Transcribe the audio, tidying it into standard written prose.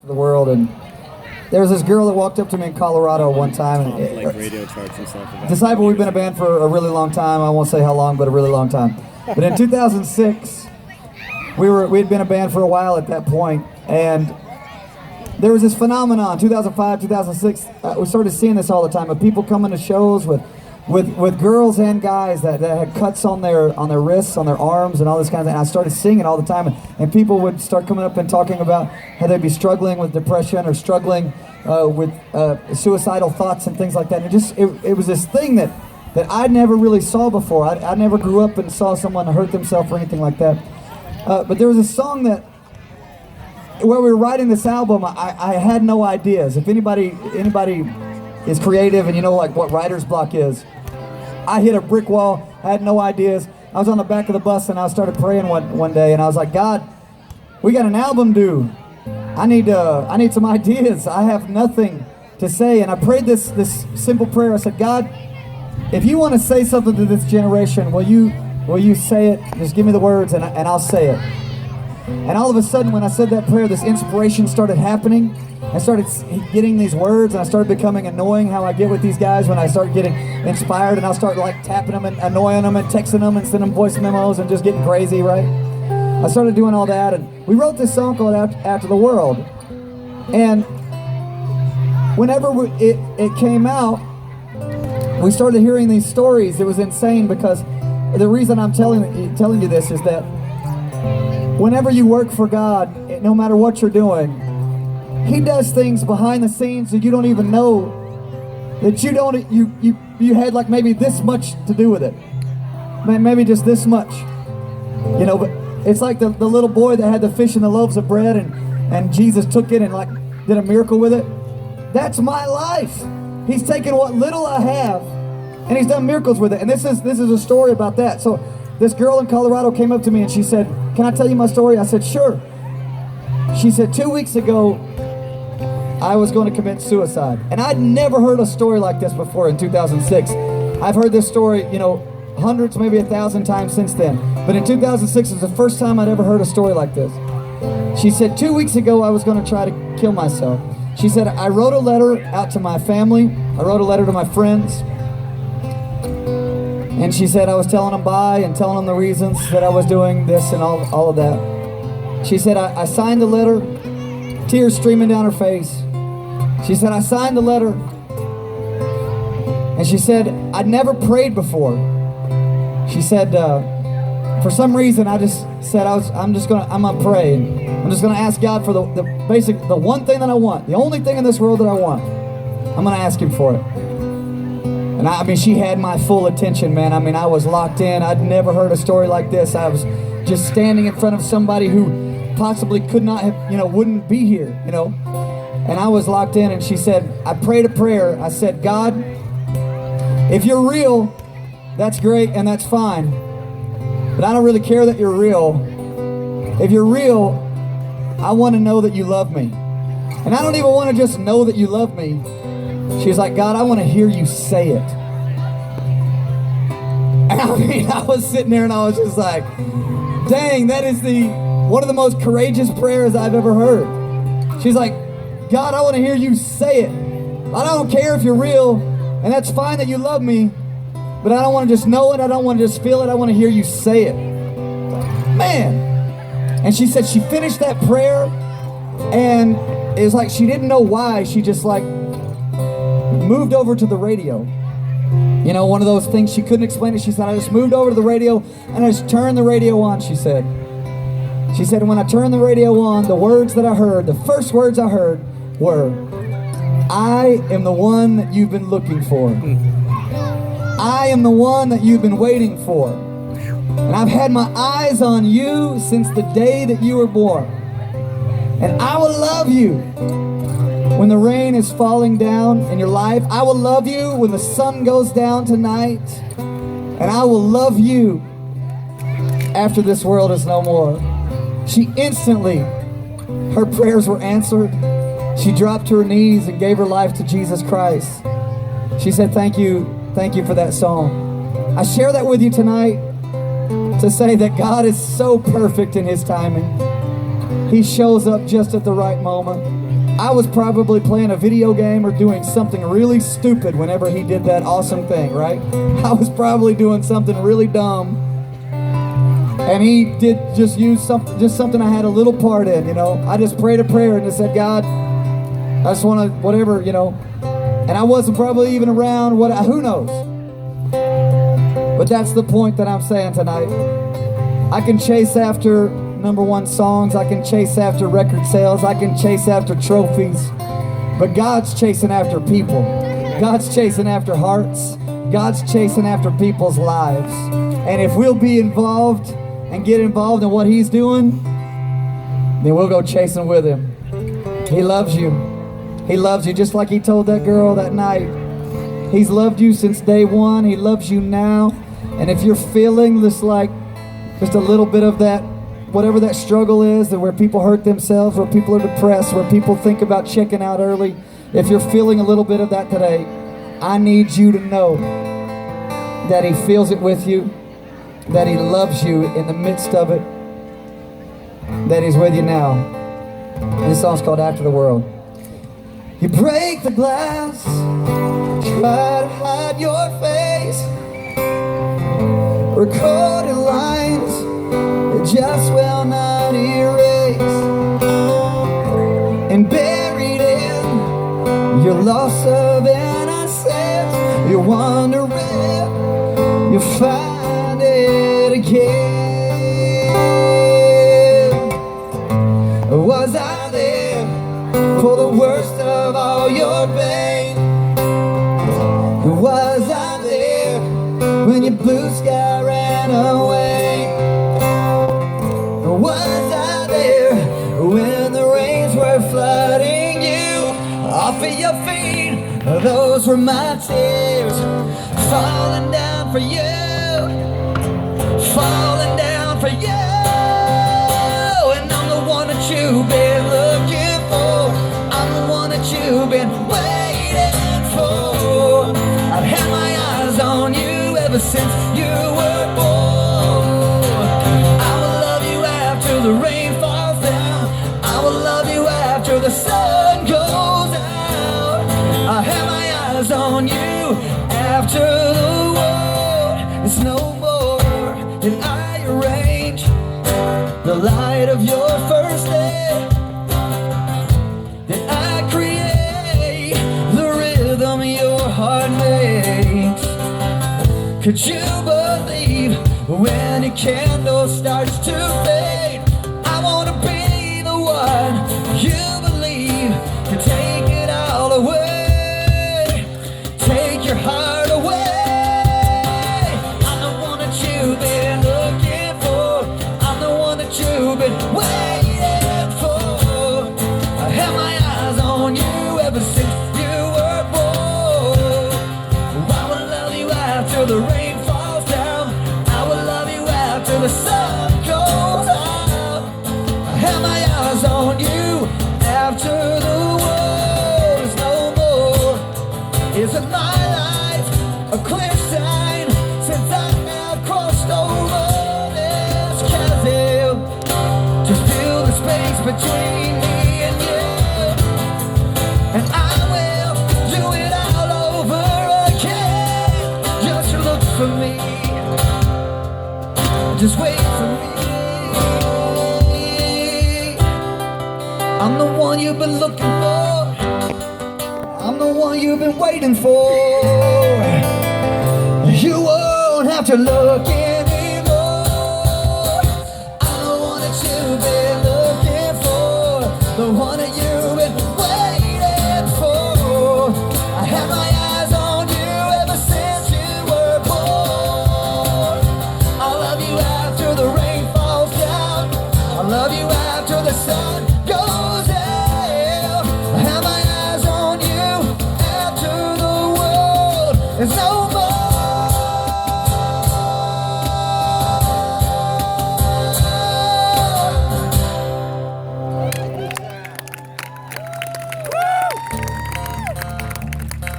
the world, and there was this girl that walked up to me in Colorado one time. And like radio charts and stuff. Disciple, we've been a band for a really long time. I won't say how long, but a really long time. But in 2006, we had been a band for a while at that point, and there was this phenomenon. 2005, 2006, we started seeing this all the time of people coming to shows with girls and guys that had cuts on their wrists, on their arms, and all this kind of thing. And I started seeing it all the time, and people would start coming up and talking about how they'd be struggling with depression or struggling with suicidal thoughts and things like that. And it was this thing that I never really saw before. I never grew up and saw someone hurt themselves or anything like that. But there was a song that, where we were writing this album, I had no ideas. If anybody is creative and you know like what writer's block is, I hit a brick wall. I had no ideas. I was on the back of the bus and I started praying one day, and I was like, God, we got an album due. I need some ideas. I have nothing to say. And I prayed this simple prayer. I said, God, if you want to say something to this generation, will you say it? Just give me the words and I'll say it. And all of a sudden, when I said that prayer, this inspiration started happening. I started getting these words, and I started becoming annoying how I get with these guys when I start getting inspired, and I'll start like tapping them and annoying them and texting them and sending them voice memos and just getting crazy, right? I started doing all that, and we wrote this song called After the World. And whenever it came out, we started hearing these stories. It was insane, because the reason I'm telling you this is that whenever you work for God, no matter what you're doing, He does things behind the scenes that you don't even know, that you had like maybe this much to do with it. Maybe just this much. You know, but it's like the little boy that had the fish and the loaves of bread, and Jesus took it and like did a miracle with it. That's my life. He's taken what little I have and He's done miracles with it. And this is a story about that. So this girl in Colorado came up to me and she said, can I tell you my story? I said, sure. She said, 2 weeks ago, I was going to commit suicide. And I'd never heard a story like this before in 2006. I've heard this story, hundreds, maybe 1,000 times since then. But in 2006, it was the first time I'd ever heard a story like this. She said, 2 weeks ago, I was going to try to kill myself. She said, I wrote a letter out to my family. I wrote a letter to my friends. And she said, I was telling them bye and telling them the reasons that I was doing this and all of that. She said, I signed the letter, tears streaming down her face. She said, I signed the letter. And she said, I'd never prayed before. She said, for some reason, I just said, I'm gonna pray. And I'm just gonna ask God for the one thing that I want, the only thing in this world that I want. I'm gonna ask Him for it. And I mean, she had my full attention, man. I mean, I was locked in. I'd never heard a story like this. I was just standing in front of somebody who possibly could not have, wouldn't be here, And I was locked in, and she said, I prayed a prayer. I said, God, if you're real, that's great and that's fine. But I don't really care that you're real. If you're real, I want to know that you love me. And I don't even want to just know that you love me. She's like, God, I want to hear you say it. And I mean, I was sitting there and I was just like, dang, that is one of the most courageous prayers I've ever heard. She's like, God, I want to hear you say it. I don't care if you're real, and that's fine that you love me, but I don't want to just know it. I don't want to just feel it. I want to hear you say it. Man. And she said she finished that prayer, and it was like she didn't know why. She just like moved over to the radio. One of those things she couldn't explain it. She said, I just moved over to the radio and I just turned the radio on, she said. She said, when I turned the radio on, the words that I heard, the first words I heard were, I am the one that you've been looking for. I am the one that you've been waiting for. And I've had my eyes on you since the day that you were born. And I will love you when the rain is falling down in your life. I will love you when the sun goes down tonight. And I will love you after this world is no more. She instantly, her prayers were answered. She dropped to her knees and gave her life to Jesus Christ. She said, thank you for that song. I share that with you tonight to say that God is so perfect in His timing. He shows up just at the right moment. I was probably playing a video game or doing something really stupid whenever he did that awesome thing, right? I was probably doing something really dumb, and he did just something I had a little part in, you know. I just prayed a prayer and just said, God, I just want to, whatever, you know. And I wasn't probably even around, who knows? But that's the point that I'm saying tonight. I can chase after #1 songs, I can chase after record sales, I can chase after trophies, but God's chasing after people. God's chasing after hearts. God's chasing after people's lives. And if we'll be involved and get involved in what He's doing, then we'll go chasing with Him. He loves you. He loves you just like He told that girl that night. He's loved you since day one. He loves you now. And if you're feeling this, like just a little bit of that, whatever that struggle is, that where people hurt themselves, where people are depressed, where people think about checking out early, if you're feeling a little bit of that today, I need you to know that He feels it with you, that He loves you in the midst of it, that He's with you now. And this song's called After the World. You break the glass, try to hide your face, recorded lines just will not erase, and buried in your loss of innocence, you wonder if you find it again. Was I there for the worst of all your pain? Was I there when your blue sky ran away? Was I there when the rains were flooding you off of your feet? Those were my tears falling down for you, falling down for you. And I'm the one that you've been looking for, I'm the one that you've been waiting for. I've had my eyes on you ever since you were born. The rain falls down, I will love you after the sun goes out. I have my eyes on you after the world is no more. Did I arrange the light of your first day? Did I create the rhythm your heart makes? Could you believe when your candle starts to fade? I wanna be the one you believe to take it all away, take your heart away. I'm the one that you've been looking for, I'm the one that you've been waiting for. I have my eyes on you ever since you were born. I will love you after the rain falls down, I will love you after the sun goes out. Have my eyes on you after the world is no more. Isn't my life a clear sign since I have crossed over this chasm? Just fill the space between me and you, and I will do it all over again. Just look for me, just wait for me. I'm the one you've been looking for, I'm the one you've been waiting for. You won't have to look anymore. I'm the one that you've been looking for, the one that you've been waiting for. I had my eyes on you ever since you were born. I love you.